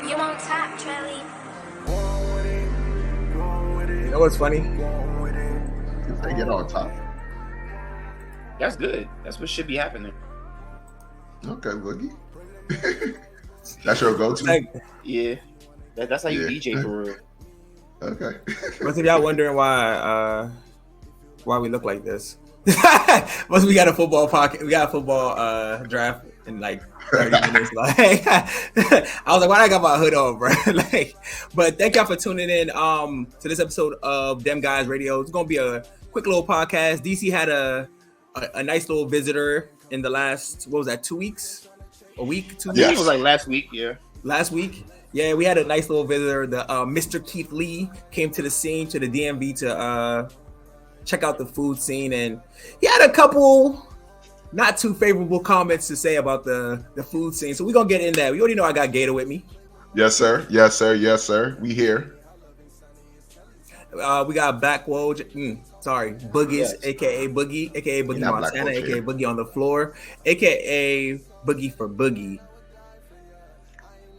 You won't tap, Charlie. You know what's funny? If they get on top. That's good. That's what should be happening. Okay, Boogie. That's your go-to? Like, Yeah. That's how you DJ for real. Okay. most of y'all wondering why we look like this. Most we got a football pocket. We got a football draft in like 30 minutes. Like, I was like, why I got my hood on, bro? Like, but thank y'all for tuning in to this episode of Them Guys Radio. It's gonna be a quick little podcast. DC had a nice little visitor in the last, what was that, 2 weeks? A week? 2 weeks? Yeah, it was like last week, Last week? Yeah, we had a nice little visitor. The Mr. Keith Lee came to the scene, to the DMV to check out the food scene, and he had a couple not too favorable comments to say about the food scene. So we're gonna get in that. We already know I got Gator with me. Yes, sir. Yes, sir. Yes, sir. We here. We got Boogies, yes. aka Boogie, aka Boogie Montana, aka Boogie on the floor, aka Boogie for Boogie.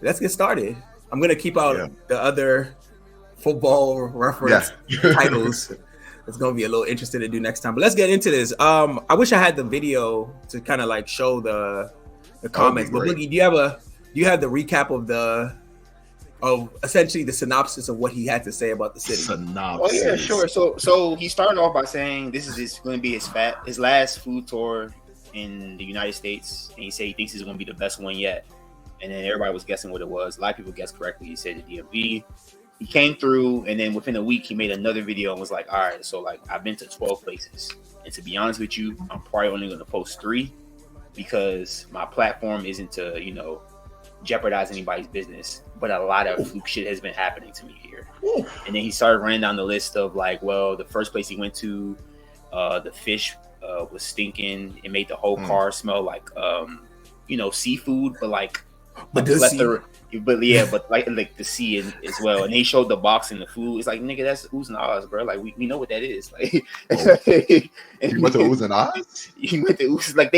Let's get started. I'm gonna keep out the other football reference titles. It's gonna be a little interesting to do next time. But let's get into this. I wish I had the video to kind of like show the comments. But Boogie, do you have the recap of essentially the synopsis of what he had to say about the city? Synopsis. Oh yeah, sure. So he started off by saying this is going to be his last food tour in the United States, and he said he thinks it's going to be the best one yet. And then everybody was guessing what it was. A lot of people guessed correctly. He said the DMV. He came through, and then within a week, he made another video and was like, all right, so like I've been to 12 places. And to be honest with you, I'm probably only going to post 3 because my platform isn't to, jeopardize anybody's business. But a lot of fluke shit has been happening to me here. And then he started running down the list of like, well, the first place he went to, the fish was stinking. It made the whole car smell like, seafood, but like, but like the sea as well. And he showed the box and the food. It's like, nigga, that's oohs and ahs, bro. Like we know what that is. Like, he went to oohs and ahs. He went to oohs. Like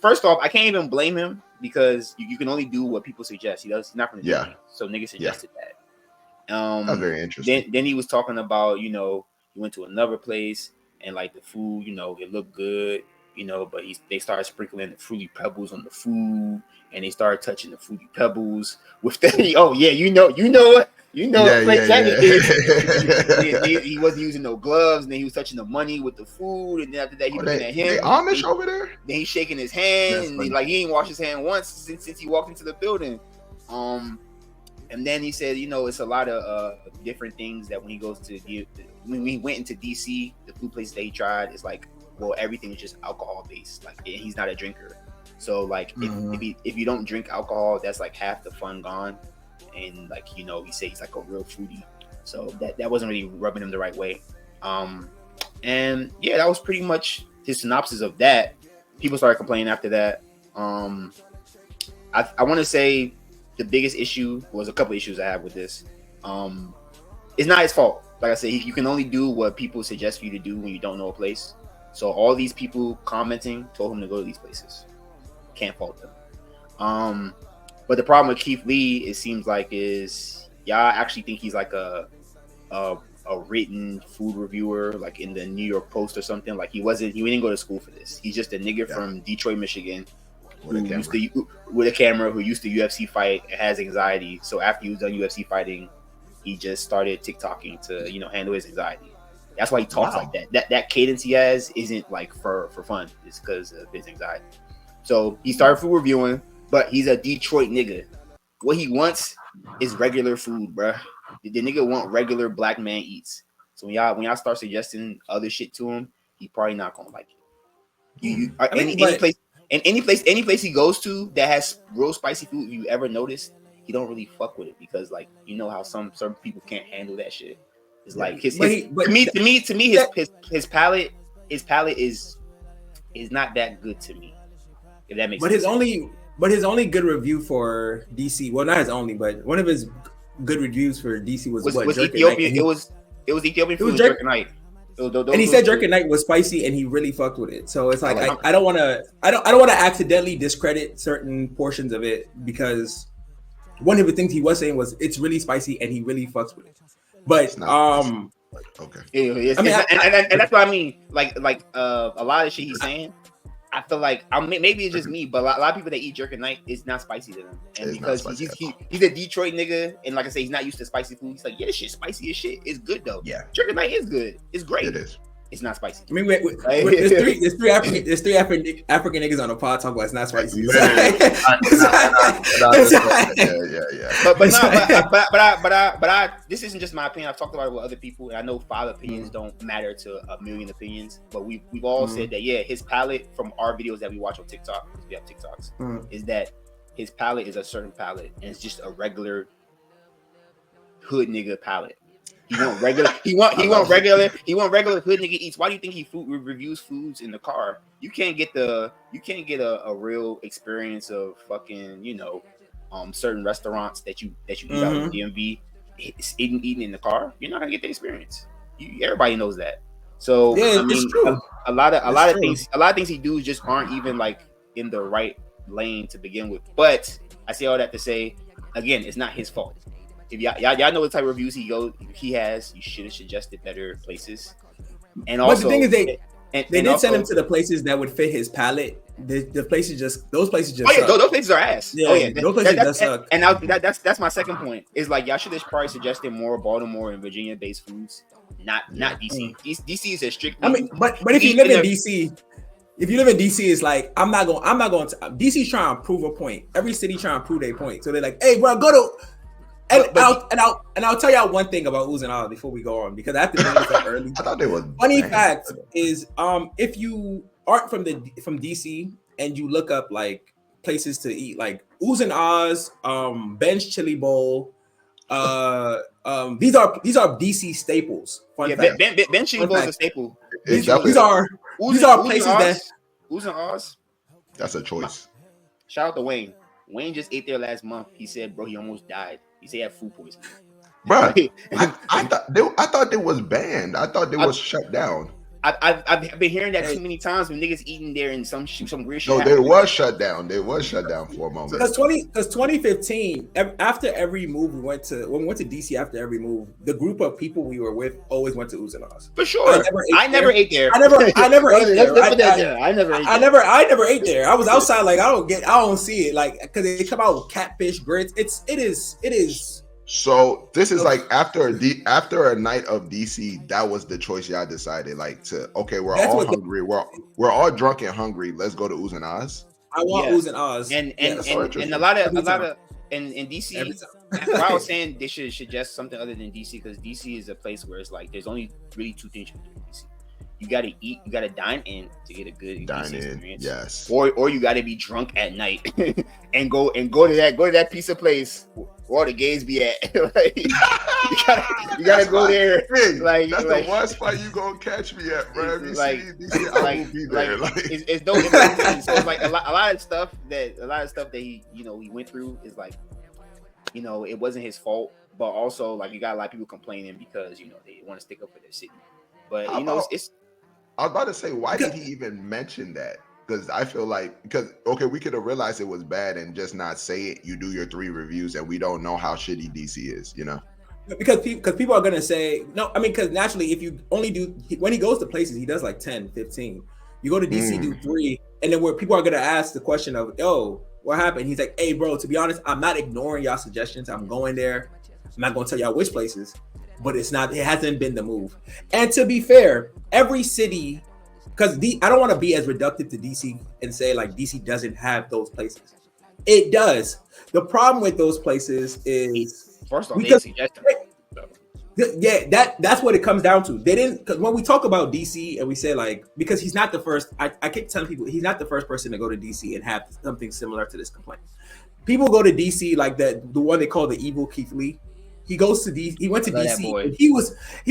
first off, I can't even blame him because you can only do what people suggest. He's not from the DMV, so nigga suggested that. That's very interesting. Then he was talking about he went to another place and like the food, it looked good. But they started sprinkling the Fruity Pebbles on the food, and they started touching the Fruity Pebbles with the. Oh yeah, he wasn't using no gloves, and then he was touching the money with the food, and then after that he looking at him. They Amish over there. Then he's shaking his hand, and he ain't washed his hand once since he walked into the building. And then he said, it's a lot of different things that when he goes to when he went into DC, the food places that he tried is like. Well, everything is just alcohol based. Like he's not a drinker, so like if you don't drink alcohol, that's like half the fun gone. And like he said he's like a real foodie, so that wasn't really rubbing him the right way. And yeah, that was pretty much his synopsis of that. People started complaining after that. I want to say the biggest issue was a couple issues I have with this. It's not his fault. Like I said, you can only do what people suggest for you to do when you don't know a place. So all these people commenting told him to go to these places. Can't fault them. But the problem with Keith Lee, it seems like, is y'all actually think he's like a written food reviewer, like in the New York Post or something. Like he didn't go to school for this. He's just a nigga from Detroit, Michigan, with a camera who used to UFC fight and has anxiety. So after he was done UFC fighting, he just started TikToking to handle his anxiety. That's why he talks like that. That cadence he has isn't like for fun. It's because of his anxiety. So he started food reviewing, but he's a Detroit nigga. What he wants is regular food, bruh. The nigga want regular black man eats. So when y'all start suggesting other shit to him, he probably not gonna like it. Any place he goes to that has real spicy food, if you ever notice, he don't really fuck with it because like how some certain people can't handle that shit. It's like his palate is not that good to me. If that makes sense. But his only good review for DC, well, not his only, but one of his good reviews for DC was Ethiopian. It was Ethiopian food. Jerk Night. And he said Jerk Night was spicy, and he really fucked with it. So it's like I don't want to accidentally discredit certain portions of it because one of the things he was saying was it's really spicy and he really fucks with it. But okay. And that's what I mean. Like a lot of shit he's saying, I feel like maybe it's just me, but a lot of people that eat jerk at night, it's not spicy to them. And because he's a Detroit nigga, and like I say, he's not used to spicy food. He's like, yeah, this shit spicy as shit. It's good though. Yeah, jerk at night is good. It's great. It is. It's not spicy. I mean, there's three African niggas on the pod talking about it's not spicy. Yeah. But this isn't just my opinion. I've talked about it with other people, and I know 5 opinions don't matter to a million opinions. But we've all said that his palate from our videos that we watch on TikTok, because we have TikToks, is that his palate is a certain palate, and it's just a regular hood nigga palate. He want regular hood nigga eats. Why do you think he reviews foods in the car? You can't get a real experience of fucking, certain restaurants that you eat out in DMV eating in the car. You're not gonna get the experience. Everybody knows that. So I mean, it's true. A lot of things he do just aren't even like in the right lane to begin with. But I say all that to say, again, it's not his fault. If y'all know what type of reviews he has, you should have suggested better places. And also, but the thing is, they did send him to the places that would fit his palate. Those places just. Those places are ass. Yeah, those places just suck. And that's my second point. Is like y'all should have probably suggested more Baltimore and Virginia based foods, not DC. DC is a strict. I mean, but if you live in DC. If you live in DC, it's like I'm not going to. DC's trying to prove a point. Every city trying to prove their point. So they're like, "Hey, bro, go to." I'll tell y'all one thing about Ooze and Ahs before we go on, because I have to bring this up early. I thought they were funny fact is if you aren't from DC and you look up like places to eat, like Ooze and Ahs, Ben's Chili Bowl, these are DC staples. Ben Chili Bowl is a staple. These are places that Ooze and Ahs. That's a choice. Shout out to Wayne. Wayne just ate there last month. He said, bro, he almost died. He said he had food poisoning. Bro, I thought they was banned. I thought they was shut down. I've been hearing that too many times when niggas eating there and some weird shit. No, they was shut down. They was shut down for a moment. Because 2015, after every move when we went to DC after every move, the group of people we were with always went to Ooze and Ahs. For sure. I never ate there. I never ate there. I never ate there. I was outside like I don't see it, like, because they come out with catfish grits. It is. So this is like after a night of DC, that was the choice y'all decided, like, we're all hungry, we're all drunk and hungry. Let's go to Ooze and Ahs. I want Ooze and Ahs, and a lot of in DC. I was saying they should suggest something other than DC, because DC is a place where it's like there's only really 2 things you can do in DC. You gotta eat, you gotta dine in to get a good experience. Yes. Or you gotta be drunk at night and go to that piece of place where the gays be at. Like, you gotta go there. Like, that's the one spot you gonna catch me at, bro. I will be there. It's dope. So it's like a lot of stuff that he he went through is like, it wasn't his fault, but also like you got a lot of people complaining because they want to stick up for their city. But it's. I was about to say, why did he even mention that? Because I feel like, we could have realized it was bad and just not say it. You do your 3 reviews and we don't know how shitty DC is, Because people are going to say, no, I mean, because naturally, if you only do, when he goes to places, he does like 10, 15. You go to DC, do 3, and then where people are going to ask the question of, yo, what happened? He's like, hey, bro, to be honest, I'm not ignoring y'all suggestions. I'm going there. I'm not going to tell y'all which places. But it hasn't been the move. And to be fair, every city, because I don't want to be as reductive to DC and say like DC doesn't have those places. It does. The problem with those places is first off, that's what it comes down to. They didn't, because when we talk about DC and we say like, because he's not the first, I keep telling people he's not the first person to go to DC and have something similar to this complaint. People go to DC like the one they call the evil Keith Lee. He goes to DC. He went to DC. And he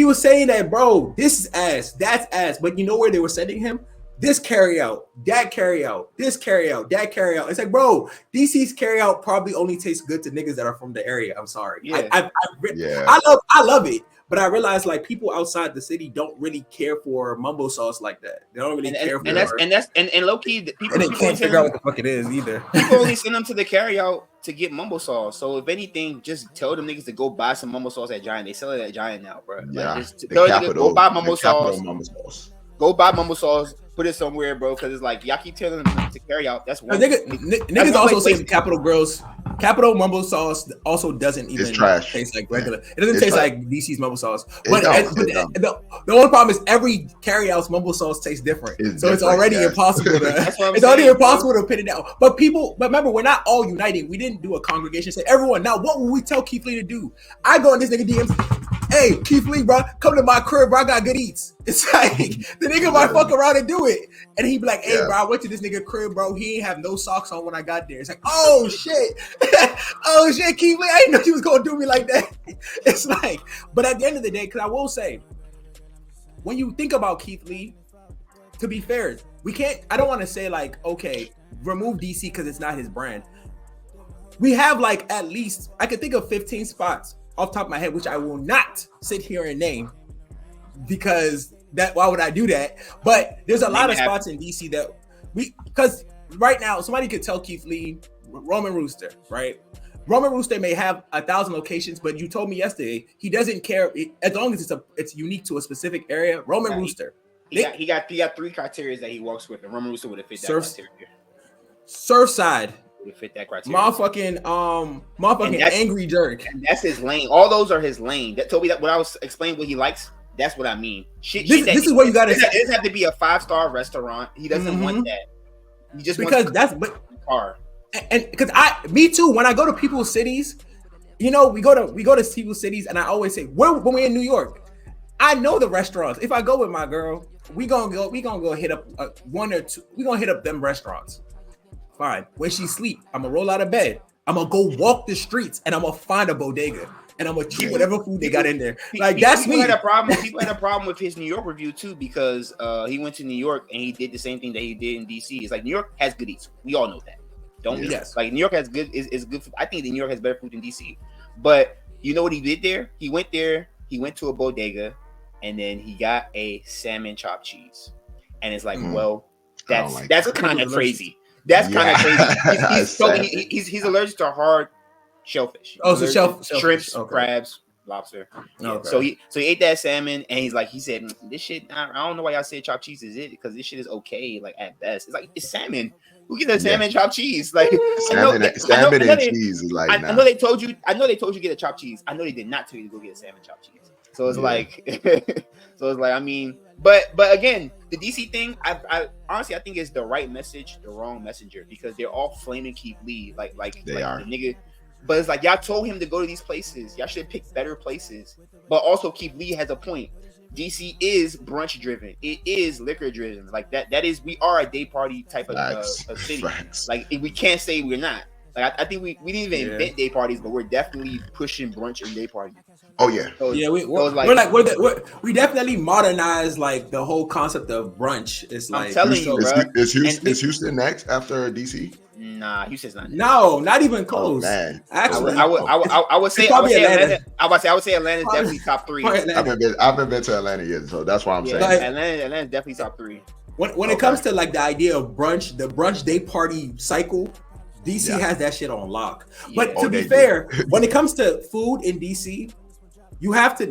was saying that, bro, this is ass, that's ass. But you know where they were sending him? this carry out, that carry out, this carry out, that carry out. It's like, bro, DC's carry out probably only tastes good to niggas that are from the area. I'm sorry. Yeah. I love it. But I realize like people outside the city don't really care for mumbo sauce like that. They don't really care for it. And low key, people can't figure out what the fuck it is either. People only send them to the carry out to get mumbo sauce. So if anything, just tell them niggas to go buy some mumbo sauce at Giant. They sell it at Giant now, bro. Yeah, like, just tell niggas, go buy mumbo sauce. Go buy mumbo sauce. Put it somewhere, bro, because it's like y'all keep telling them to carry out. That's one. Niggas also say Capital Girls. Capital mumbo sauce also doesn't even taste like regular. It doesn't taste like DC's mumbo sauce. But the only problem is every carry out's mumbo sauce tastes different. It's already impossible to pin it down. But remember, we're not all uniting. We didn't do a congregation. Say everyone. Now, what will we tell Keith Lee to do? I go in this nigga DMs. Hey, Keith Lee, bro, come to my crib, bro. I got good eats. It's like the nigga might fuck around and do it. And he'd be like, hey, bro, I went to this nigga crib, bro. He ain't have no socks on when I got there. It's like, oh, shit. Oh, shit, Keith Lee. I didn't know you was going to do me like that. It's like, but at the end of the day, because I will say, when you think about Keith Lee, to be fair, I don't want to say like, okay, remove DC because it's not his brand. We have like at least, I could think of 15 spots off the top of my head, which I will not sit here and name because why would I do that? But there's a lot of spots in DC that because right now somebody could tell Keith Lee, Roman Rooster, right? Roman Rooster may have 1,000 locations, but you told me yesterday he doesn't care as long as it's unique to a specific area. Roman Rooster, he got 3 criteria that he works with, and Roman Rooster would have fit that criteria. Surfside. Fit that criteria. Motherfucking angry jerk. And that's his lane. All those are his lane. That told me that when I was explaining what he likes, that's what I mean. This is what you gotta say. It doesn't have to be a 5-star restaurant. He doesn't want that. He just because wants car. And because me too. When I go to people's cities, we go to people's cities, and I always say, when we're in New York, I know the restaurants. If I go with my girl, we gonna go hit up one or two. We gonna hit up them restaurants. Fine. When she sleep, I'm gonna roll out of bed. I'm gonna go walk the streets and I'm gonna find a bodega and I'm gonna cheat whatever food they got in there. Like that's me. People had a problem with his New York review too because he went to New York and he did the same thing that he did in DC. It's like New York has good eats. We all know that. Like New York has good is good food. I think that New York has better food than DC. But you know what he did there? He went to a bodega and then he got a salmon chopped cheese. And it's like, well, that's kind of crazy. That's kind of crazy. He's allergic to hard shellfish. Shrimps, crabs, lobster. Okay. So he ate that salmon and he said, this shit, I don't know why y'all say chopped cheese is it because this shit is okay, like at best. It's like it's salmon. Who gets a salmon chopped cheese? Like salmon and cheese is like I know they told you get a chopped cheese. I know they did not tell you to go get a salmon chopped cheese. So it's like I mean, but again, the DC thing, I honestly I think is the right message, the wrong messenger because they're all flaming Keith Lee like they are. The nigga. But it's like y'all told him to go to these places. Y'all should pick better places. But also Keith Lee has a point. DC is brunch driven. It is liquor driven. Like that is we are a day party type of city. Like we can't say we're not. Like I think we didn't even invent day parties, but we're definitely pushing brunch and day parties. Oh yeah, so, we definitely modernized like the whole concept of brunch. It's like I'm telling you, bro. Is Houston next after DC? Nah, Houston's not. No, not even close. Man. Actually, I would say Atlanta. I would say Atlanta's definitely top 3. I haven't been to Atlanta yet, so that's why I'm saying Atlanta's definitely top 3. When it comes to like the idea of brunch, the brunch day party cycle, DC has that shit on lock. But to be fair, when it comes to food in DC, you have to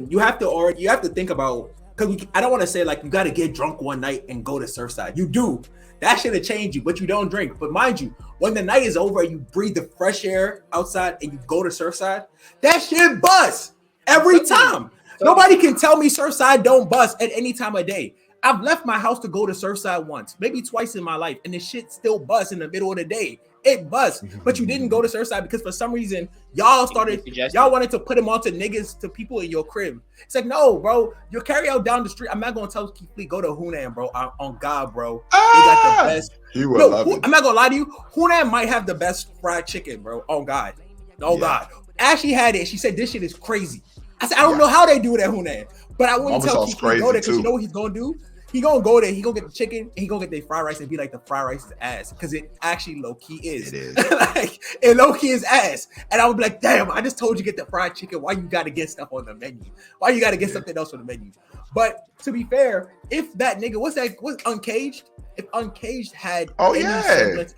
think about because I don't want to say like you got to get drunk one night and go to Surfside. You do. That should have changed you, but you don't drink. But mind you, when the night is over, you breathe the fresh air outside and you go to Surfside, that shit busts every time. Nobody can tell me Surfside don't bust at any time of day. I've left my house to go to Surfside once, maybe twice in my life, and the shit still busts in the middle of the day. It busts, but you didn't go to Surfside because for some reason y'all wanted to put him onto niggas to people in your crib. It's like, no, bro, your carry out down the street. I'm not gonna tell Keith Lee go to Hunan, bro. On God, bro, they got the best. He will love it. I'm not gonna lie to you. Hunan might have the best fried chicken, bro. On God, God. Ashley had it. She said this shit is crazy. I said I don't know how they do it at Hunan, but I wouldn't tell Keith Lee go there because you know what he's gonna do. He gonna go there. He gonna get the chicken. And he gonna get their fried rice and be like the fried rice is ass because it actually low key is. It is. Like it low key is ass. And I would be like, damn, I just told you get the fried chicken. Why you gotta get stuff on the menu? Why you gotta get something else on the menu? But to be fair, if that nigga what's Uncaged? If Uncaged had semblance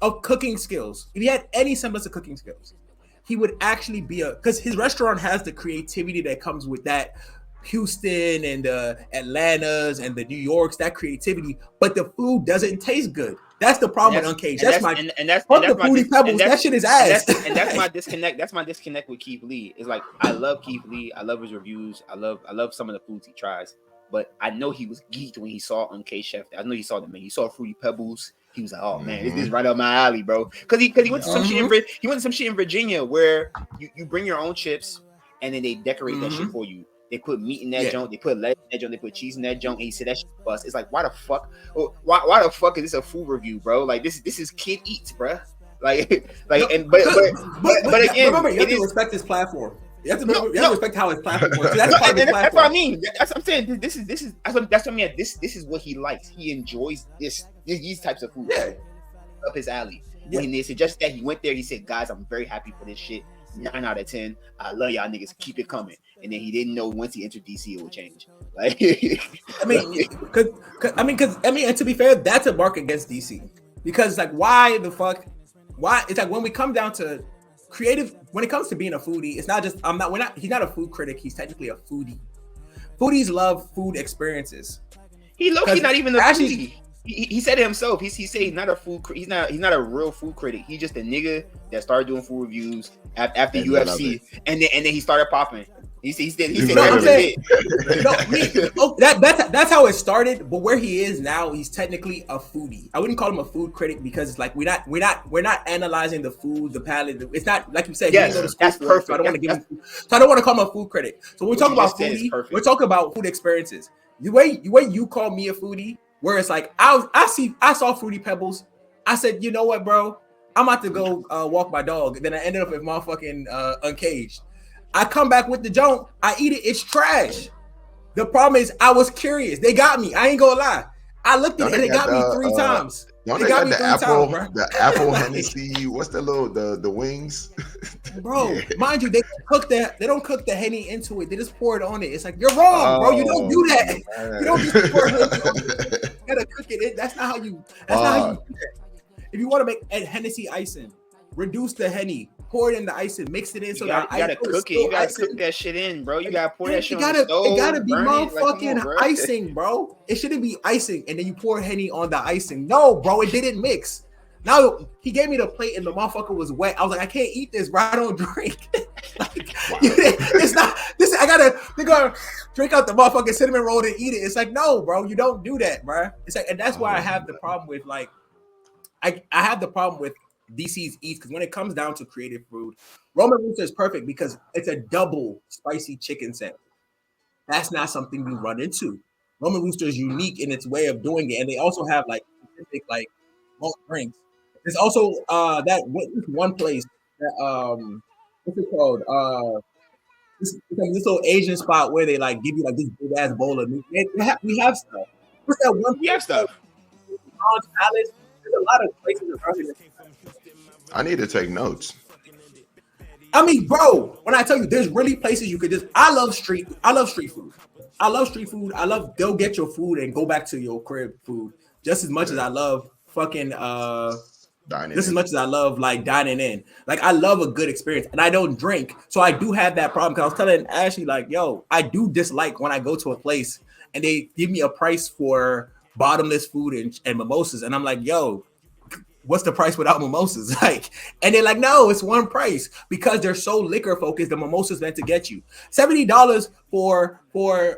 of cooking skills, if he had any semblance of cooking skills, he would actually be because his restaurant has the creativity that comes with that Houston and the Atlantas and the New Yorks, that creativity, but the food doesn't taste good. That's the problem with Uncaged. That's the Fruity Pebbles. That shit is ass. And that's my disconnect. That's my disconnect with Keith Lee. It's like I love Keith Lee. I love his reviews. I love some of the foods he tries. But I know he was geeked when he saw Uncaged Chef. I know he saw the menu. He saw Fruity Pebbles. He was like, "Oh man, this is right up my alley, bro." Because he went to some shit. He went to some shit in Virginia where you bring your own chips and then they decorate that shit for you. They put meat in that joint. They put lettuce in that joint. They put cheese in that joint. And he said that shit bust. It's like, why the fuck? Why the fuck is this a food review, bro? Like this is Kid Eats, bro. Like again, remember, you have to respect his platform. You have to respect how his platform works. That's what I mean. That's what I'm saying. This is that's what I mean. This is what he likes. He enjoys these types of food. Yeah. Up his alley. When they suggested that, he went there. He said, "Guys, I'm very happy for this shit. 9 out of 10. I love y'all niggas. Keep it coming." And then he didn't know once he entered DC it would change. Like, and to be fair, that's a mark against DC because like, why the fuck? Why it's like when we come down to creative, when it comes to being a foodie, it's not just he's not a food critic. He's technically a foodie. Foodies love food experiences. He's not even a foodie. He said it himself. He said he's not a food. He's not a real food critic. He's just a nigga that started doing food reviews after UFC, and then he started popping. He said that's how it started. But where he is now, he's technically a foodie. I wouldn't call him a food critic because it's like we're not analyzing the food, the palate. It's not like you said. Yes, that's perfect. So I don't want to give him. So I don't want to call him a food critic. So when we talk about foodie, we're talking about food experiences. The way you call me a foodie. Where it's like I saw Fruity Pebbles. I said, you know what, bro? I'm about to go walk my dog. Then I ended up with motherfucking Uncaged. I come back with the junk. I eat it. It's trash. The problem is I was curious. They got me. I ain't gonna lie. I looked at it and they got me 3 times. They got me the 3 times, bro. The apple Hennessy. What's the little the wings? Bro, mind you, they don't cook the Henny into it. They just pour it on it. It's like you're wrong, bro. You don't do that. Man. You don't just pour Henny on it. You gotta cook it. That's not how you do that. If you want to make a Hennessy icing, reduce the Henny, pour it in the icing, mix it in. So you gotta cook it. You gotta cook that shit in, bro. You gotta pour that shit on the stove. It gotta be motherfucking icing, bro. It shouldn't be icing and then you pour Henny on the icing. No, bro, it didn't mix. Now he gave me the plate and the motherfucker was wet. I was like, I can't eat this, bro. I don't drink. It's not this. They're gonna drink out the motherfucking cinnamon roll and eat it. It's like, no, bro, you don't do that, bro. It's like, and that's why I have the problem with like, I have the problem with DC's Eats because when it comes down to creative food, Roman Rooster is perfect because it's a double spicy chicken sandwich. That's not something you run into. Roman Rooster is unique in its way of doing it, and they also have like specific like malt drinks. There's also that one place that what's it called? This little Asian spot where they like give you like this big ass bowl of meat. We have stuff. What's that one? We have stuff. Palace. There's a lot of places around here. I need to take notes. I mean, bro, when I tell you, there's really places you could just. I love street food. I love street food. I love go get your food and go back to your crib food just as much as I love fucking dining. Just as much as I love like dining in. Like I love a good experience, and I don't drink, so I do have that problem. Because I was telling Ashley, like, yo, I do dislike when I go to a place and they give me a price for bottomless food and mimosas, and I'm like, yo, what's the price without mimosas? Like, and they're like, no, it's one price because they're so liquor focused. The mimosas meant to get you $70 for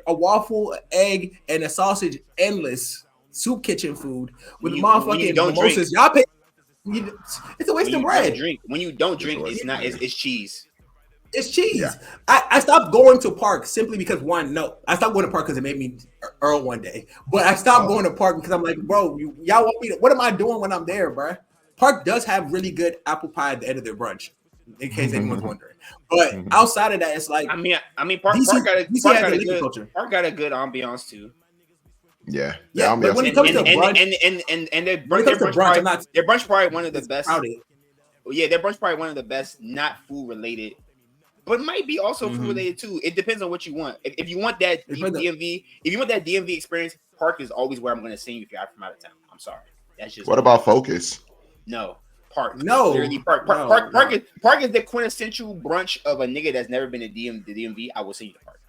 a waffle, egg, and a sausage, endless soup kitchen food with motherfucking mimosas. Y'all pay. It's a waste of bread. When you don't drink, it's cheese. It's cheese. Yeah. I stopped going to park simply because I stopped going to park because it made me Earl one day. But I stopped going to park because I'm like, bro, y'all want me to, what am I doing when I'm there, bro? Park does have really good apple pie at the end of their brunch, in case anyone's wondering. But outside of that, it's like Park got a good ambiance too. Yeah. But when it comes to brunch, and their brunch probably one of the best. Crowded. Yeah, their brunch probably one of the best, not food related, but might be also food related too. It depends on what you want. If you want that DMV, if you want that DMV experience, Park is always where I'm going to send you if you're out from out of town. I'm sorry, that's just. What about Focus? No, Park. No, literally Park. Park is the quintessential brunch of a nigga that's never been to the DMV. I will send you to Park.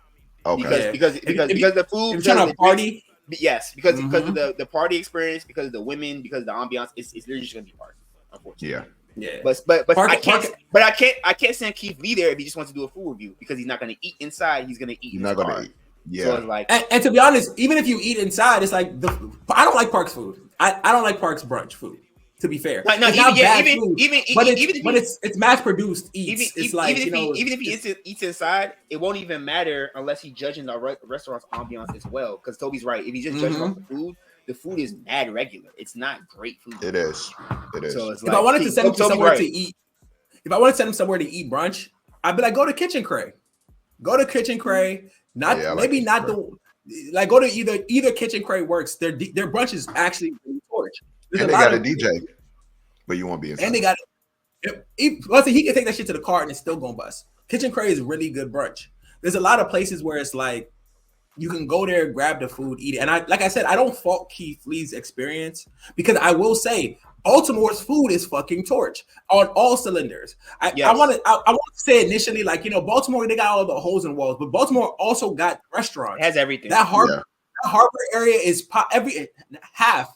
Okay. Because the food. If you're trying to party. Yes, because of the party experience, because of the women, because of the ambiance, it's literally just gonna be Park. Unfortunately. Yeah. But Park, I can't send Keith Lee there if he just wants to do a food review because he's not gonna eat inside. He's gonna eat. He's not gonna eat. Yeah. So it's like, and to be honest, even if you eat inside, it's like I don't like Park's food. I don't like Park's brunch food. To be fair, no, it's mass produced. Even if he eats inside, it won't even matter unless he's judging the restaurant's ambiance as well. Because Toby's right. If he's just judging off the food is mad regular. It's not great food. It is. So it's if I wanted to send him somewhere to eat, if I want to send him somewhere to eat brunch, I'd be like, go to Kitchen Cray. Go to Kitchen Cray. Go to either Kitchen Cray works. Their brunch is actually torch. And they got a DJ, but you won't be inside. And they got he can take that shit to the car and it's still gonna bust. Kitchen Cray is really good brunch. There's a lot of places where it's like you can go there, grab the food, eat it. And like I said, I don't fault Keith Lee's experience because I will say Baltimore's food is fucking torch on all cylinders. I want to say initially, like, Baltimore, they got all the holes in walls, but Baltimore also got restaurants. It has everything. That harbor area is half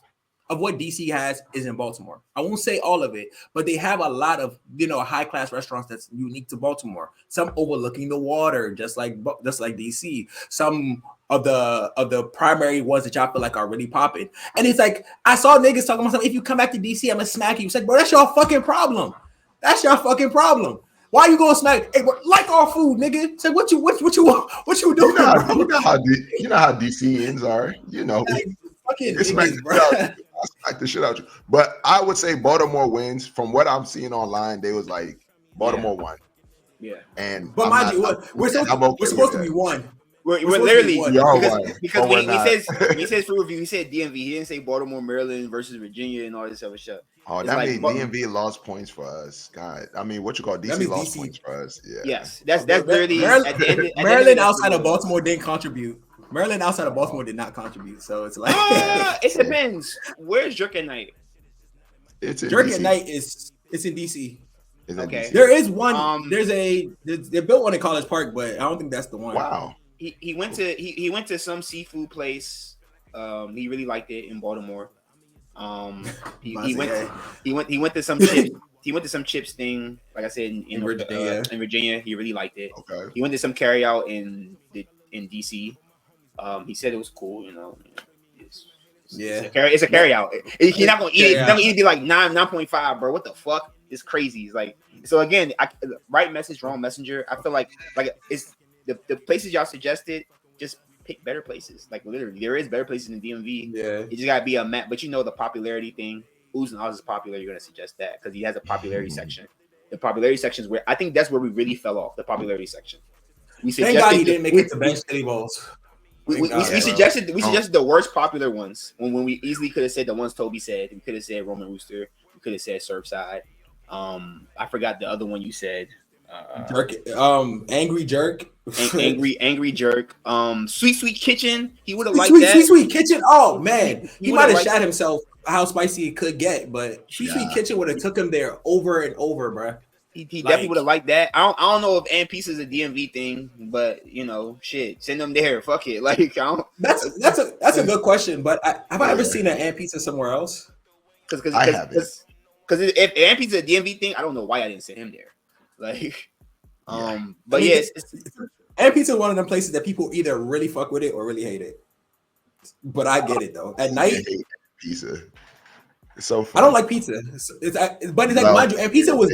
of what DC has is in Baltimore. I won't say all of it, but they have a lot of high class restaurants that's unique to Baltimore. Some overlooking the water, just like DC. Some of the primary ones that y'all feel like are really popping. And it's like I saw niggas talking about something. If you come back to DC, I'm gonna smack you. It's like, bro, that's your fucking problem. That's your fucking problem. Why you gonna smack? Hey, bro, like our food, nigga. Say what you doing? You know how DCians are. I smack the shit out of you. But I would say Baltimore wins. From what I'm seeing online, they was like Baltimore won. Yeah. But mind you, we're supposed to be one. We're literally because when he says for review, he said DMV. He didn't say Baltimore, Maryland versus Virginia and all this other shit. Oh, that means DMV lost points for us. God, I mean, what you call DC lost points for us? Yeah. Yes, that's literally Maryland outside of Baltimore didn't contribute. Maryland outside of Baltimore did not contribute, so it's like it depends. Where's Jerk at Night? It's in Jerk DC. at Night it's in DC. Okay. There is one. They built one in College Park, but I don't think that's the one. Wow. He went to some seafood place. He really liked it in Baltimore. He went to some chips. He went to some chips thing, like I said in Virginia. In Virginia, he really liked it. Okay. He went to some carry out in DC. He said it was cool. It's a carry out. He's not gonna eat it. He's not gonna eat it. Be like 9.5, bro. What the fuck? It's crazy. It's like so again. Right message, wrong messenger. I feel like it's the places y'all suggested. Just pick better places. Like literally, there is better places in the DMV. Yeah, it just gotta be a map. But the popularity thing. Ooze and Oz is popular. You're gonna suggest that because he has a popularity section. The popularity section is where I think that's where we really fell off. The popularity section. Thank God he didn't make it to bench city balls. We suggested the worst popular ones when we easily could have said the ones Toby said. We could have said Roman Rooster. We could have said Surfside. I forgot the other one you said. Jerk. Angry Jerk. angry Jerk. Sweet Kitchen. He would have liked that. Sweet Kitchen. Oh man, he might have shot himself. How spicy it could get, but Sweet Kitchen would have took him there over and over, bro. He definitely would have liked that. I don't know if and pizza is a DMV thing, but shit, send them there. Fuck it. Like I don't. That's a good question. But have I ever seen an and pizza somewhere else? Because if and pizza is a DMV thing, I don't know why I didn't send him there. Like, but yes, and pizza is one of them places that people either really fuck with it or really hate it. But I get it though. At night, pizza. It's so fun. I don't like pizza. But it's like, mind you, and pizza was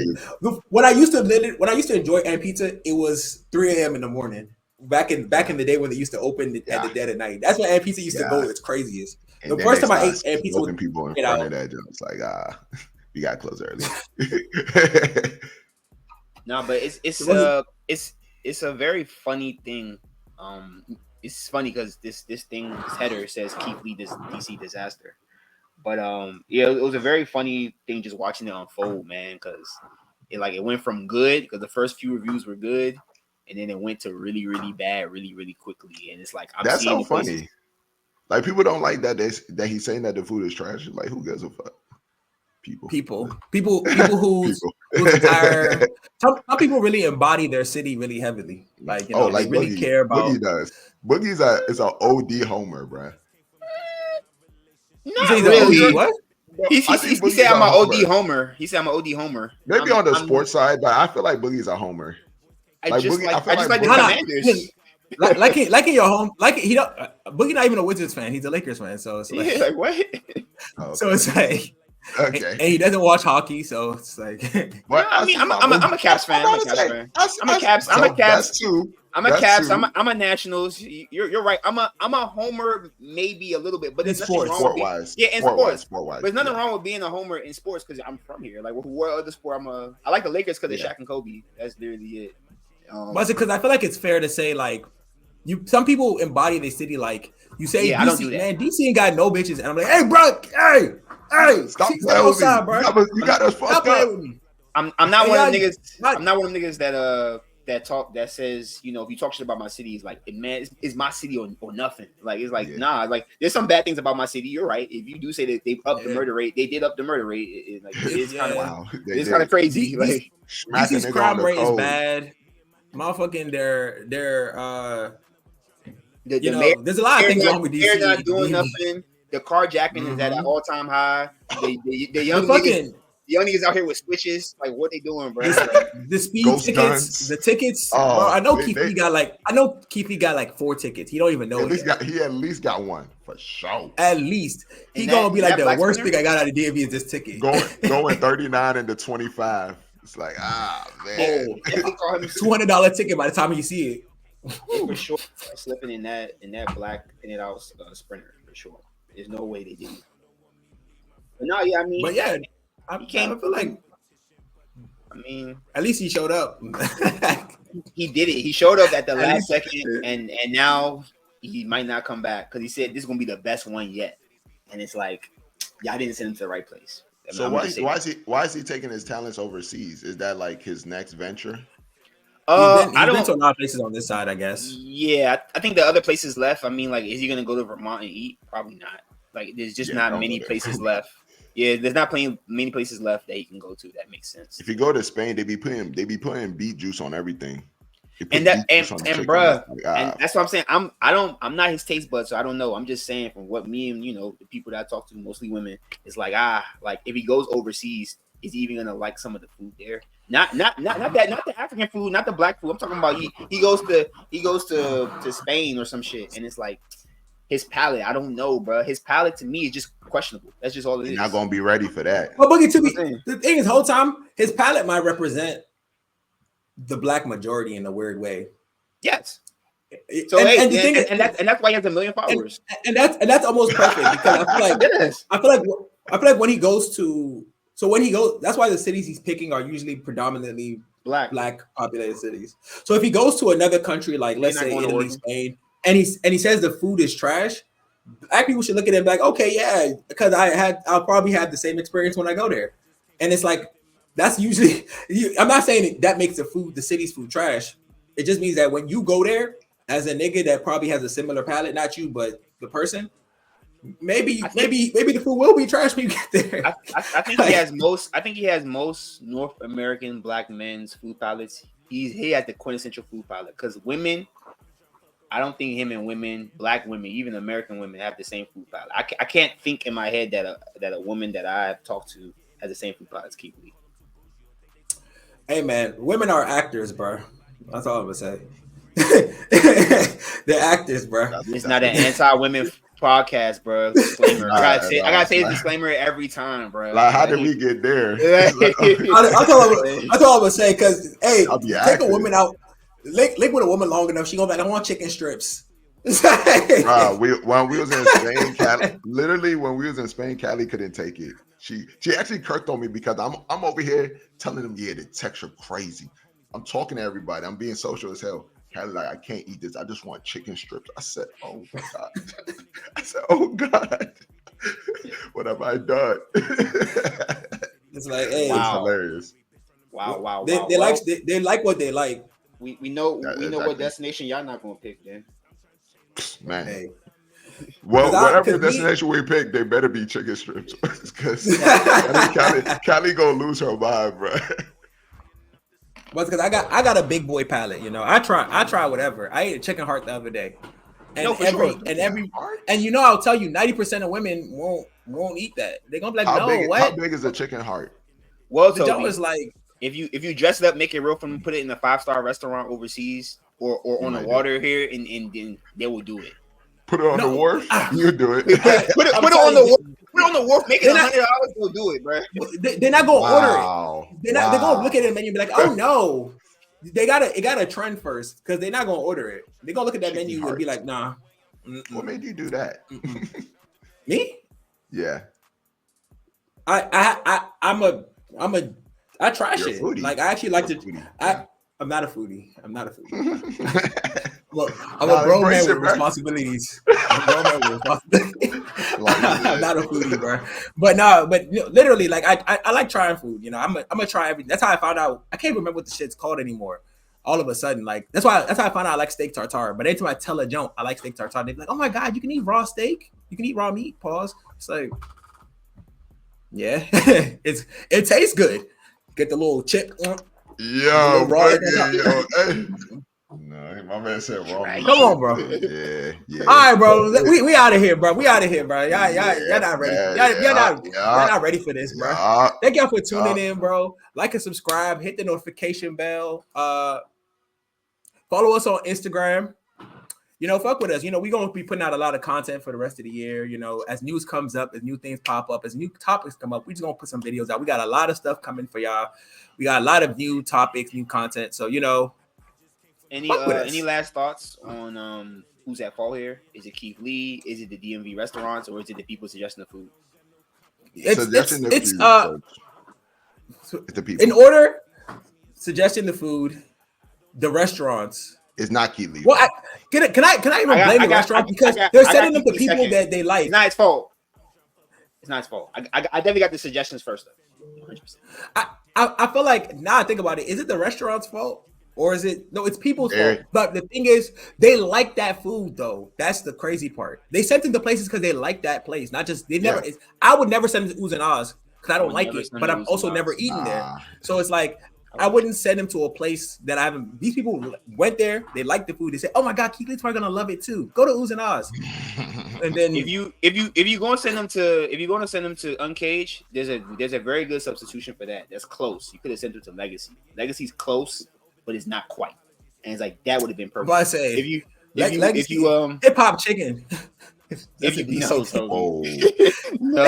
when I used to enjoy and pizza. It was 3 a.m. in the morning. Back in the day when they used to open at the dead of night. That's when and pizza used to go its craziest. The first time I ate and pizza was people in front of that joint. It's like we got to close early. No, but it's a very funny thing. it's funny because this header says Keith Lee DC disaster. But yeah, it was a very funny thing just watching it unfold, man, because it went from good because the first few reviews were good, and then it went to really, really bad really, really quickly. And it's like I'm That's seeing so the places. funny. Like people don't like that that he's saying that the food is trash. Like who gives a fuck? People whose entire some people really embody their city really heavily. Like like they really Boogie. care about. Boogie does. Boogie's is an OD homer, bro. Not really. What? He said I'm an OD homer. He said I'm an OD homer. Maybe on the sports side, but I feel like Boogie's a homer. I just like the Commanders. like in your home, like he don't. Boogie not even a Wizards fan. He's a Lakers fan. So it's like, like what? Okay. So it's like, okay. And he doesn't watch hockey, so it's like. Well, I mean, I'm a Caps fan. I'm a Caps. I'm a Caps. I'm a Caps. I'm a Nationals. You're right. I'm a homer, maybe a little bit, but there's nothing wrong with in sports. But there's nothing wrong with being a homer in sports because I'm from here. Like, what other sport? I like the Lakers because they're Shaq and Kobe. That's literally it. But because I feel like it's fair to say like. Some people embody the city like you say. DC, I don't do that. Man, DC ain't got no bitches, and I'm like, hey, bro, hey, stop playing with me, bro. You got us fucked up. With me. I'm not one of the niggas. I'm not one of the niggas that says, you know, if you talk shit about my city, it's like, man, it's my city or nothing. Like it's like nah. Like there's some bad things about my city. You're right. If you do say that they upped the murder rate, they did up the murder rate. It's kind of it's kind of crazy. Like DC's crime rate is bad. Motherfucking there's a lot of things wrong with DC. They're not doing nothing. The carjacking is at an all-time high. The young niggas out here with switches. Like, what they doing, bro? The speed tickets, the tickets. Bro, I know Keith Lee got like 4 tickets. He don't even know. He at least got one for sure. At least he gonna be like the worst thing I got out of DMV is this ticket. Going 39 into 25. It's like man. $200 ticket by the time you see it. For sure, slipping in that black in it out Sprinter for sure. There's no way they did it. But no, I mean, but yeah, I feel like. I mean, at least he showed up. He did it. He showed up at the last second, and now he might not come back because he said this is gonna be the best one yet. And it's like, y'all didn't send him to the right place. So why is he taking his talents overseas? Is that like his next venture? He's been to a lot of places on this side, I guess. Yeah, I think the other places left. I mean, like, is he gonna go to Vermont and eat? Probably not. Like, there's just not many places left. Yeah, there's not many places left that he can go to. That makes sense. If you go to Spain, they be putting beet juice on everything. And bruh, and that's what I'm saying. I'm not his taste bud, so I don't know. I'm just saying from what me and the people that I talk to, mostly women, it's like like if he goes overseas, is he even gonna like some of the food there? Not the African food, not the black food. I'm talking about he goes to Spain or some shit, and it's like his palate. I don't know, bro. His palate to me is just questionable. That's just all it is. Not gonna be ready for that. Well, Boogie, the thing is, whole time his palate might represent the black majority in a weird way. Yes. So and that's why he has 1 million followers. And that's almost perfect because I feel like when he goes to. So when he goes, that's why the cities he's picking are usually predominantly black populated cities. So if he goes to another country, like let's say Italy, Spain, and he says the food is trash, black people should look at him like, okay, yeah, because I'll probably have the same experience when I go there. And it's like that's usually I'm not saying that makes the city's food trash. It just means that when you go there as a nigga that probably has a similar palate, not you, but the person. Maybe the food will be trash when you get there. I think he has most. I think he has most North American black men's food palates. He has the quintessential food palate because women. I don't think him and women, black women, even American women, have the same food palate. I can't think in my head that a woman that I've talked to has the same food palate as Keith Lee. Hey man, women are actors, bro. That's all I'm gonna say. They're actors, bro. It's not an anti-women podcast, bro. Disclaimer. I gotta say this disclaimer every time, bro. Like, how did we get there? That's all I'm gonna say. Because hey, take a woman out, lick with a woman long enough, she gonna be like, I want chicken strips. When we was in Spain, Callie couldn't take it. She actually kirked on me because I'm over here telling them, yeah, the texture crazy. I'm talking to everybody. I'm being social as hell. Kylie like, I can't eat this. I just want chicken strips. I said, oh God. I said, oh God. What have I done? It's like, hey, it's hilarious. Wow. They like what they like. We know what destination y'all not gonna pick then. Man. Hey. Well, whatever destination we pick, they better be chicken strips. Because Callie gonna lose her mind, bro. Well, because I got a big boy palate, you know. I try whatever. I ate a chicken heart the other day. And and you know, I'll tell you, 90% of women won't eat that. They're gonna be like, what? How big is a chicken heart? Well, the joke is like, if you dress it up, make it real from put it in a 5-star restaurant overseas or on the water here, and then they will do it. Put it on the wharf. You do it. put it on the wharf. Put it on the wharf. Make it $100. They'll do it, bro. They're not gonna order it. They're gonna look at the menu and be like, oh no. It got a trend first because they're not gonna order it. They're gonna look at that menu and be like, nah. What made you do that? Me? Yeah. I try shit. Like I actually like to. I'm not a foodie. Look, I'm a grown man with responsibilities. I'm not a foodie, bro. But literally, like I like trying food. You know, I'm gonna try everything. That's how I found out. I can't remember what the shit's called anymore. All of a sudden, like that's how I found out I like steak tartare. But anytime I tell a joke I like steak tartare, they're like, "Oh my god, you can eat raw steak? You can eat raw meat?" Pause. It's like, yeah, it tastes good. Get the little chip. Yo, hey. No, my man said wrong. Come on, bro. Yeah. All right, bro. We out of here, bro. Y'all not ready. Y'all not ready for this, bro. Thank y'all for tuning in, bro. Like and subscribe. Hit the notification bell. Follow us on Instagram. You know, fuck with us. You know, we're going to be putting out a lot of content for the rest of the year. You know, as news comes up, as new things pop up, as new topics come up, we're just going to put some videos out. We got a lot of stuff coming for y'all. We got a lot of new topics, new content. So, you know. Any last thoughts on who's at fault here? Is it Keith Lee? Is it the DMV restaurants? Or is it the people suggesting the food? It's the people. In order, suggesting the food, the restaurants. It's not Keith Lee. Well, can I even blame the restaurant because they're setting up the people that they like. It's not his fault. I definitely got the suggestions first though. 100%. I feel like now I think about it, is it the restaurant's fault or is it no? It's people's fault. But the thing is, they like that food though. That's the crazy part. They sent them to places because they like that place, not just they never. I would never send them to Oohs and Ahs because I don't like it, but I'm also never eaten there. So it's like. I wouldn't send them to a place that I haven't. These people went there. They liked the food. They said, "Oh my God, Keith Lee's probably gonna love it too." Go to Oohs and Ahs. And then if you're going to send them to Uncaged, there's a very good substitution for that. That's close. You could have sent them to Legacy. Legacy's close, but it's not quite. And it's like that would have been perfect. But I say if you hip hop chicken. If you hip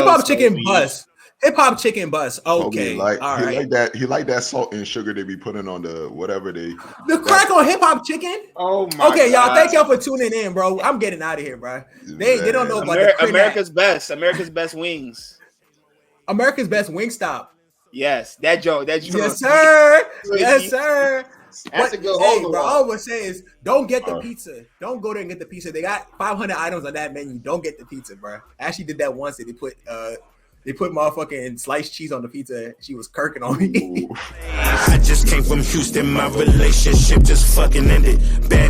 hop chicken bus. Hip hop chicken bus. Okay. He like that salt and sugar they be putting on the whatever they. The crack on hip hop chicken. Oh my. Okay, y'all. Thank y'all for tuning in, bro. I'm getting out of here, bro. They don't know about America's best wings. America's best wing stop. Yes, that joke. Yes, sir. Yes, sir. That's a good hold, bro. All I would say is, don't get the pizza. Don't go there and get the pizza. They got 500 items on that menu. Don't get the pizza, bro. I actually did that once. And they put motherfucking sliced cheese on the pizza. She was kirking on me. I just came from Houston. My relationship just fucking ended. Bad